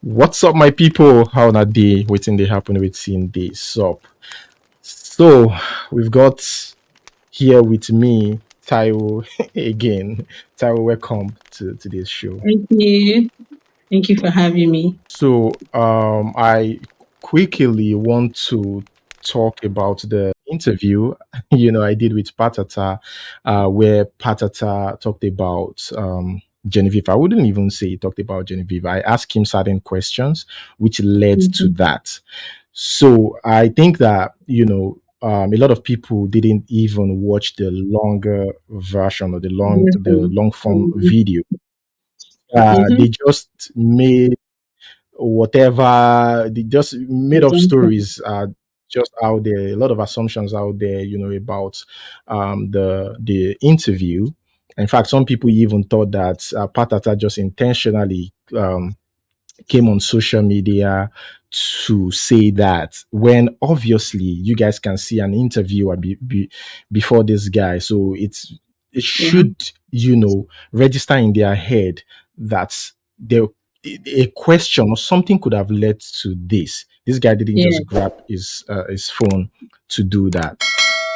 What's up, my people? How na day? Waiting they happen within the sup. So we've got here with me Taiwo again. Taiwo, welcome to this show. Thank you. Thank you for having me. So I quickly want to talk about the interview I did with Patata, where Patata talked about Genevieve. I wouldn't even say he talked about Genevieve. I asked him certain questions which led to Mhm. that. So I think that a lot of people didn't even watch the longer version or the Listen. long form Mhm. video. Mhm. They just made whatever they just made up Assumption. stories just out there, a lot of assumptions out there, about the interview. In fact, some people even thought that Patata just intentionally came on social media to say that, when obviously you guys can see an interviewer before this guy. So it Yeah. should register in their head that there a question or something could have led to this guy didn't Yeah. just grab his phone to do that.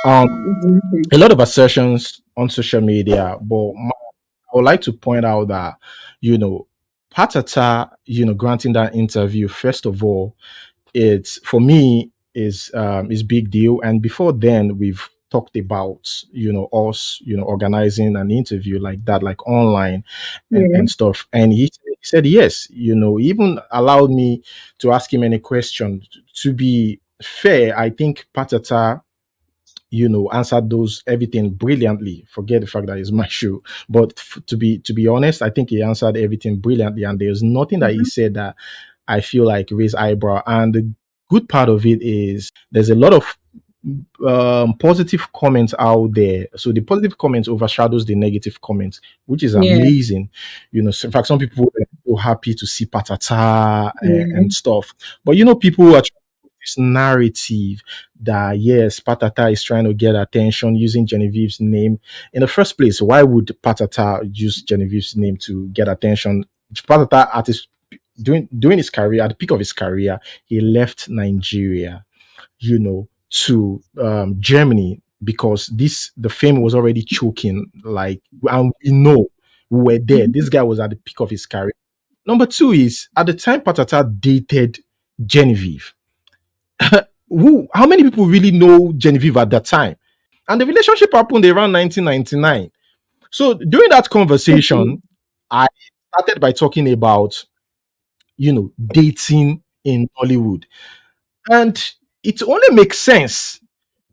um Exactly. a lot of assertions on social media, but I would like to point out that, you know, Patata, granting that interview, first of all, it's for me is big deal. And before then, we've talked about, us, organizing an interview like that, like online Yeah. and stuff. And he said yes, he even allowed me to ask him any question. To be fair, I think Patata answered those everything brilliantly. Forget the fact that it's my show, but to be honest, I think he answered everything brilliantly, and there's nothing that he Mhm. said that I feel like raised eyebrow. And the good part of it is there's a lot of positive comments out there. So the positive comments overshadows the negative comments, which is Yeah. amazing. So in fact, some people were so happy to see Patata Yeah. and stuff. But people are trying to put this narrative that yes, Patata is trying to get attention using Genevieve's name. In the first place, why would Patata use Genevieve's name to get attention? Patata at his during his career, at the peak of his career, he left Nigeria, to Germany, because the fame was already choking. Like, and we know we were there. Mhm. This guy was at the peak of his career. Number two is, at the time Patata dated Genevieve. How many people really know Genevieve at that time? And the relationship happened around 1999. So during that Okay. conversation, I started by talking about dating in Hollywood, and it only makes sense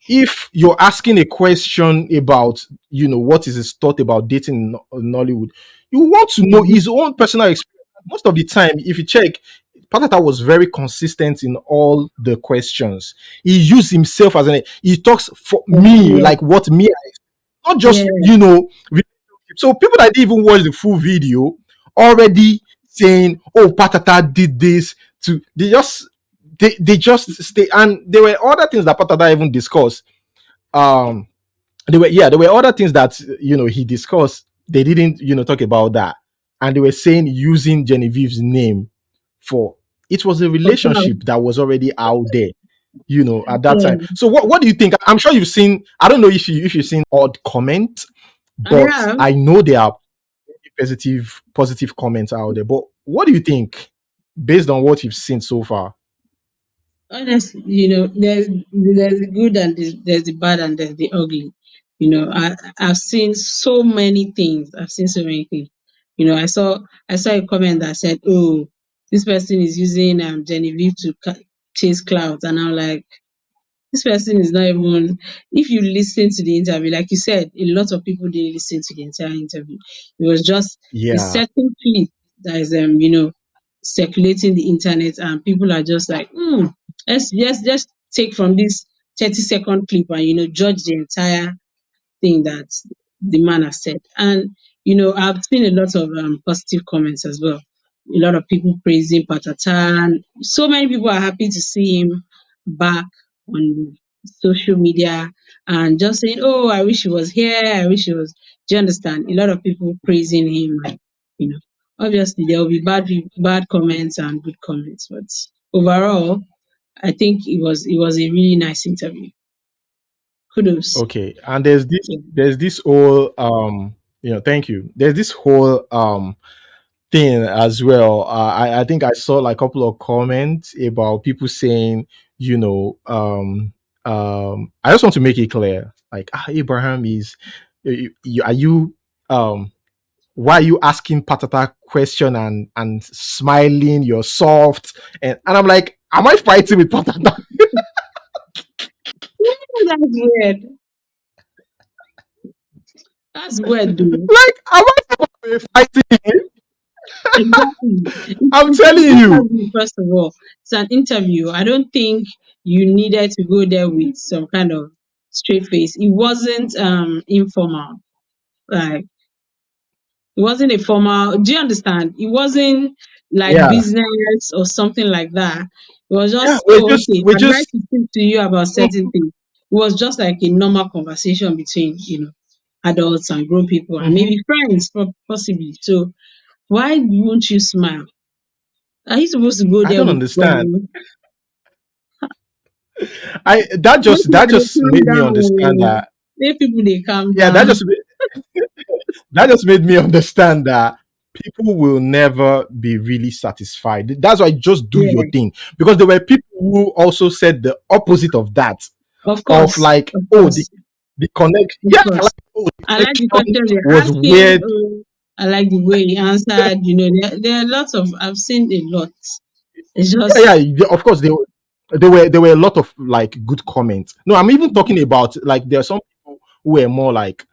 if you're asking a question about what is his thought about dating in Nollywood. You want to know Mhm. his own personal experience. Most of the time, if you check, Patata was very consistent in all the questions. He used himself as an he talks for me, Yeah. like what me, not Yeah. just so people that didn't even watch the full video already saying, oh, Patata did this to they just stay. And there were other things that Patata even discussed. um there were other things that he discussed. They didn't talk about that, and they were saying using Genevieve's name for it was a For cloud. relationship that was already out there, at that time. Yeah. So what do you think? I'm sure you've seen. I don't know if you've seen odd comment, I but have. I know there are positive comments out there. But what do you think, based on what you've seen so far? Honestly, there's the good and there's the bad and there's the ugly. I've seen so many things. I've seen so many things. I saw a comment that said, "Oh, this person is using Genevieve to chase clouds," and I'm like, this person is not even. If you listen to the interview, like you said, a lot of people didn't listen to the entire interview. It was just a Yeah, certain clip that is circulating the internet, and people are just like, let's just take from this 30-second clip and judge the entire thing that the man has said. And I've seen a lot of positive comments as well. A lot of people praising Patatan. So many people are happy to see him back on social media and just saying, "Oh, I wish he was here. I wish he was." Do you understand? A lot of people praising him, like, you know. Obviously, there will be bad comments and good comments, but overall, I think it was a really nice interview. Kudos. Okay, and there's this Yeah. there's this whole thank you. There's this whole thing as well. I think I saw like a couple of comments about people saying, you know, I just want to make it clear, like Abraham is, are you why are you asking Patata question and smiling? You're soft, and I'm like, am I fighting with Patata? That's weird. That's weird, though. Like, am I supposed to be fighting? Exactly. I'm It's an telling you. interview, first of all. It's an interview. I don't think you needed to go there with some kind of straight face. It wasn't informal. Like, it wasn't a formal. Do you understand? It wasn't like Yeah, business or something like that. It was yeah. just, We're oh, just okay, we're I'd like just to speak to you about certain things. It was just like a normal conversation between, adults and grown people and Mhm. maybe friends, possibly. So why won't you smile? Are you supposed to go I there don't with understand. um, I that make just that people dey just calm made me down understand oh, that. make people dey calm Yeah, down. that just made me understand that people will never be really satisfied. That's why just do your Yeah, thing. Because there were people who also said the opposite of that. of Of course, like, of oh, course, the connection, of yeah, like, course. oh, the I like the connection questions you're was asking. weird. Oh, I like the way he answered. There are lots of, I've seen a lot. It's Yeah, just, yeah, of course there were a lot of like good comments. No, I'm even talking about like there are some people who were more like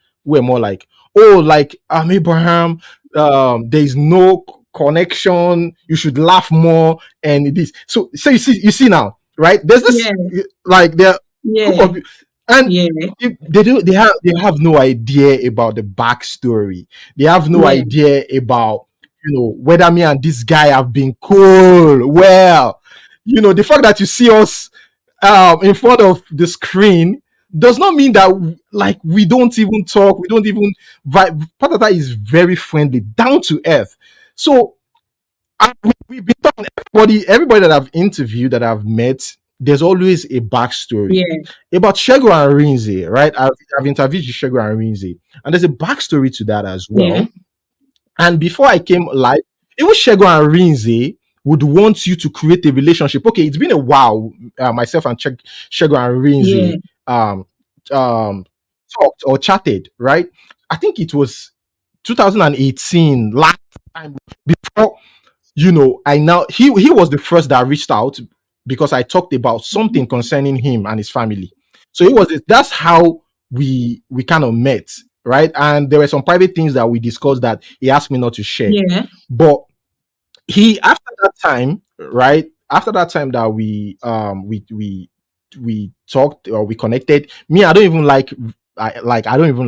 oh, like Abraham, there is no connection, you should laugh more, and it is so you see now, right? There's this yeah, like there are group yeah, of and yeah, they have no idea about the backstory. They have no yeah, idea about whether me and this guy have been cool. Well, the fact that you see us in front of the screen does not mean that like we don't even talk, we don't even vibe. Patata is very friendly, down to earth. So we've been talking, everybody that I've interviewed, that I've met, there's always a backstory yeah, about Shego and Rinze, right? I've interviewed Shego and Rinze, and there's a backstory to that as yeah, well. And before I came live, even Shego and Rinze would want you to create a relationship. Okay, it's been a while. Myself and Shego and yeah, Rinze um, um, talked or chatted, right? I think it was 2018 last time before. I now he was the first that reached out because I talked about something concerning him and his family. So that's how we kind of met, right? And there were some private things that we discussed that he asked me not to share. yeah, But he after that time, right? After that time that we talked or we connected, me, I don't even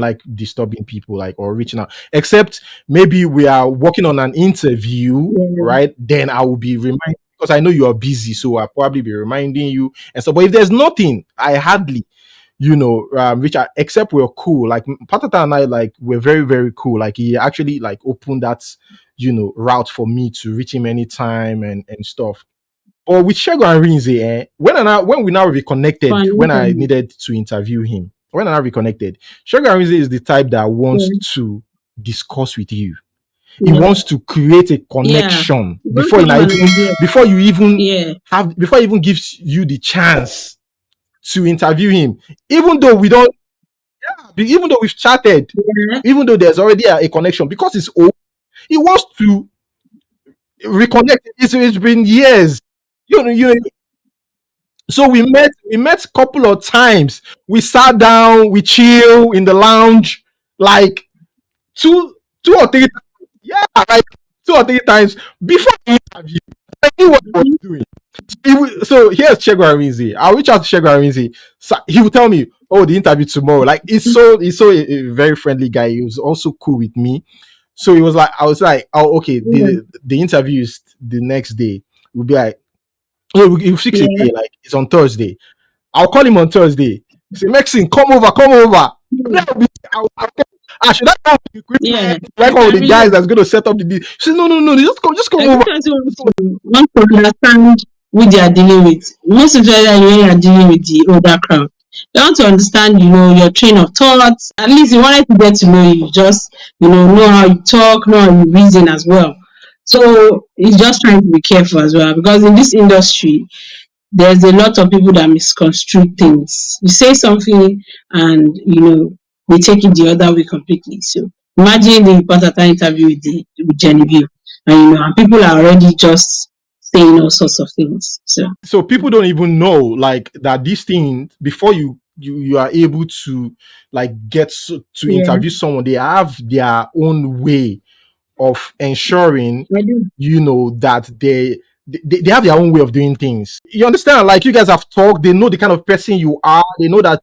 like disturbing people, like, or reaching out, except maybe we are working on an interview, yeah, right? Then I will be reminding, because I know you are busy, so I'll probably be reminding you and so. But if there's nothing, I hardly reach out, except we're cool. Like Patata and I, like, we're very, very cool. Like he actually like opened that route for me to reach him anytime and stuff. But with Shego and Rinze, when we now for reconnected, an when I interview. needed to interview him, when I now reconnected, Shego and Rinze is the type that wants Yeah, to discuss with you. He yeah, wants to create a yeah. connection You don't before have an idea. Yeah, before he even gives you the chance to interview him. Even though we don't, even though we've chatted, yeah, even though there's already a connection, because it's old, he wants to reconnect. It's been years. You know, so we met a couple of times. We sat down, we chill in the lounge, like two or three, yeah, like 2 or 3 times before the interview. I knew what I was mhm, doing. So here's Chego Arinze. I'll reach out to Chego Arinze. So he will tell me, "Oh, the interview tomorrow." Like he's so a very friendly guy. He was also cool with me. So he was like, I was like, "Oh, okay." yeah, The interview is the next day. We'll be like, "Oh, we'll fix a yeah, day. Like it's on Thursday." I'll call him on Thursday. Say, Maxine, come over, come over. yeah, Then Ah, should I come with the Yeah, equipment? Should I I come with can the guys relate. that's going to set up the deal? She said, no, no, no, just come I over. just Just come. want to understand who they are dealing with. Most especially when you are dealing with the older crowd. They want to understand, your train of thoughts. At least you wanted to get to know you. Just, know how you talk, know how you reason as well. So he's just trying to be careful as well because in this industry, there's a lot of people that misconstrue things. You say something and they take it the other way completely. So imagine the Patata interview with Genevieve, and and people are already just saying all sorts of things. So So people don't even know like that these things before you are able to like to yeah, interview someone. They have their own way of ensuring I do. that they have their own way of doing things. You understand? Like you guys have talked, they know the kind of person you are. They know that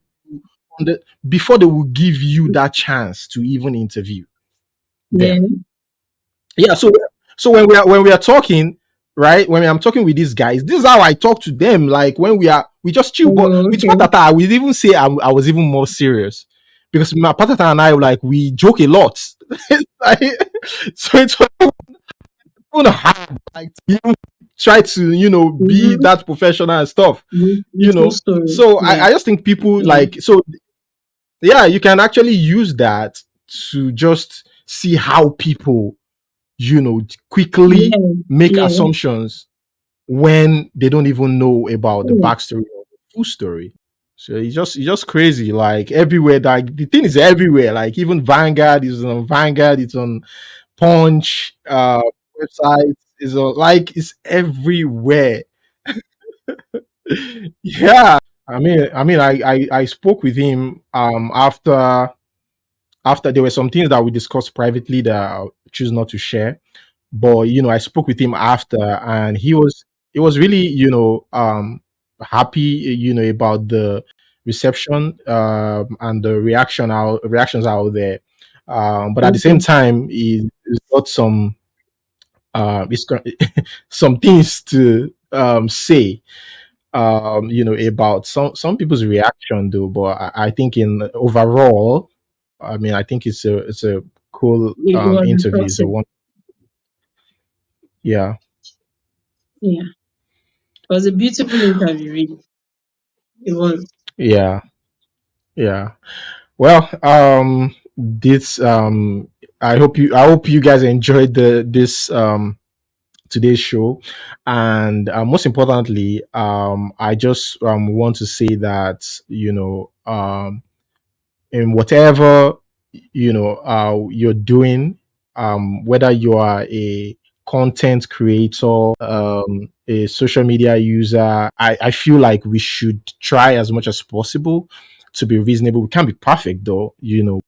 before they will give you that chance to even interview Yeah. them. Yeah. So when we are talking, right? When I'm talking with these guys, this is how I talk to them. Like when we just chill. But Oh, with okay. Patata, I would even say I was even more serious because my Patata and I like we joke a lot. Like, so it's even hard like to even try to be Mm-hmm. that professional and stuff. Beautiful story. So Yeah. I just think people Yeah. like so yeah, you can actually use that to just see how people quickly Yeah. make Yeah. assumptions when they don't even know about the Yeah. backstory or the full story. So it's just crazy. Like everywhere, like the thing is everywhere. Like even Vanguard is on Vanguard, it's on Punch, websites is on like it's everywhere. Yeah. I spoke with him after there were some things that we discussed privately that I choose not to share. But I spoke with him after, and he was really happy about the reception and the reactions out there. But at the same Okay. time, he's got he's got some things to say about some people's reaction though. But I think in overall, I think it's a cool It was interview. It's a impressive. one. Yeah. Yeah. It was a beautiful interview, really. It was. Yeah. Yeah. Well, this I hope you guys enjoyed this today's show, and most importantly, I just want to say that in whatever you're doing, whether you are a content creator, a social media user, I feel like we should try as much as possible to be reasonable. We can't be perfect though,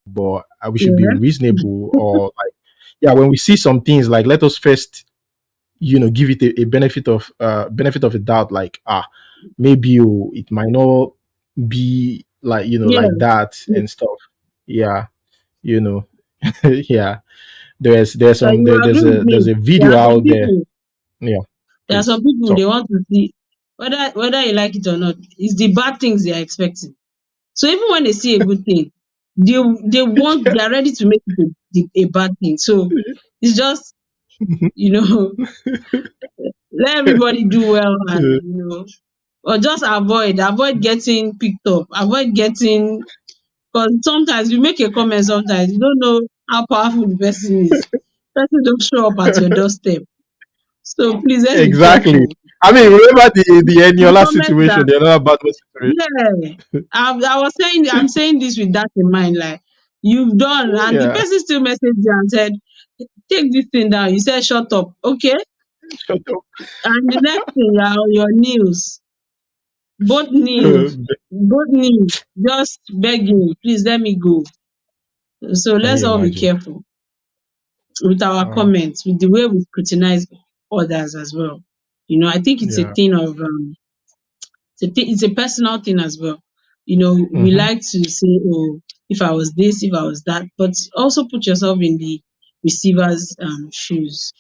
but we should be Yeah. reasonable. Or like, yeah, when we see some things, like let us first give it a benefit of a doubt. Like, maybe it might not be like Yeah. like that and stuff. Yeah, you know yeah, So you agree with there's me? a There video are some out there. people. Yeah, There are some please people they talk. want to see whether you like it or not. It's the bad things they are expecting. So even when they see a good thing, they are ready to make it a bad thing. So it's just you know let everybody do well and or just avoid getting picked up, avoid getting because sometimes you make a comment, sometimes you don't know how powerful the person is. Person don't show up at your doorstep. So please let's be Exactly. careful. Remember the The Eniola comment situation, that the another bad situation. yeah, I'm saying this with that in mind, like you've done, and the Yeah. person still messaged you and said, take this thing down. You said shut up, okay? Shut up. And the next thing you're on your news, both knees, just begging, please let me go. So Can let's you all be imagine? careful with our Uh, comments, with the way we scrutinize others as well. I think it's a yeah. thing of it's a personal thing as well. We Mm-hmm. like to say, oh, if I was this, if I was that, but also put yourself in the receiver's shoes.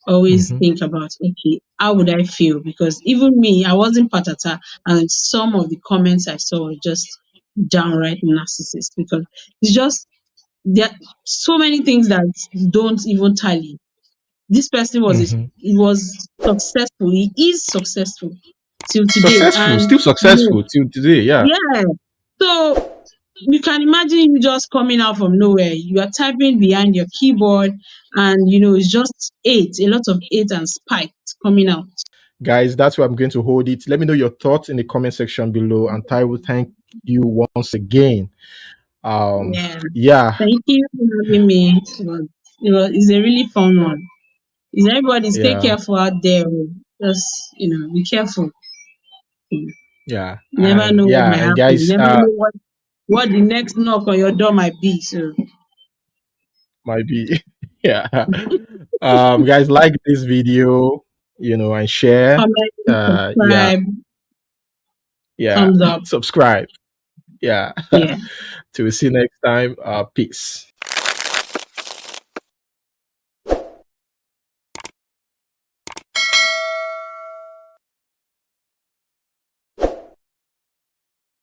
Always Mm-hmm. think about, okay, how would I feel? Because even me, I wasn't patata, and some of the comments I saw were just downright narcissist because it's just There are so many things that don't even tally. This person Hmm. he was successful. He is successful till today, Successful, and still successful till today. Yeah. yeah. So you can imagine you just coming out from nowhere. You are typing behind your keyboard, and it's just a lot of eight and spite coming out. Guys, that's where I'm going to hold it. Let me know your thoughts in the comment section below. And I will thank you once again. Yeah. Yeah, Thank you for having me. It's a really fun one. Is everybody stay yeah, careful out there. Just be careful. You yeah, never know what might and happen. You guys, never know what the next knock on your door might be. So might be, yeah. Guys, like this video, and share. comment, Yeah, subscribe, yeah, thumbs up. subscribe. Yeah. Yeah. Till we see you next time. Peace.